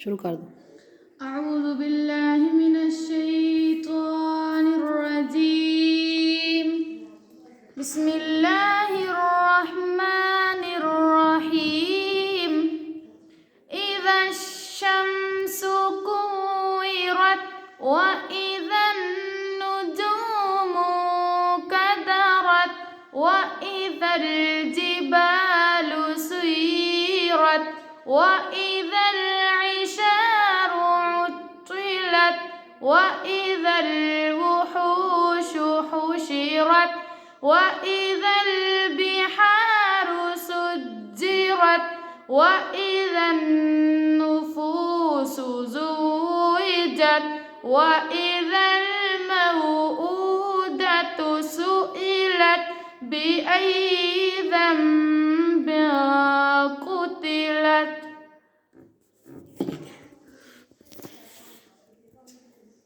शुरू कर दो। أعوذ بالله من الشيطان الرجيم بسم الله الرحمن الرحيم إذا الشمس كورت وإذا النجوم كدرت وإذا الجبال سيرت وإذا العشار عطلت وإذا الوحوش حشرت وإذا البحار سجرت وإذا النفوس زوجت وإذا الموءودة سئلت بأي ذنب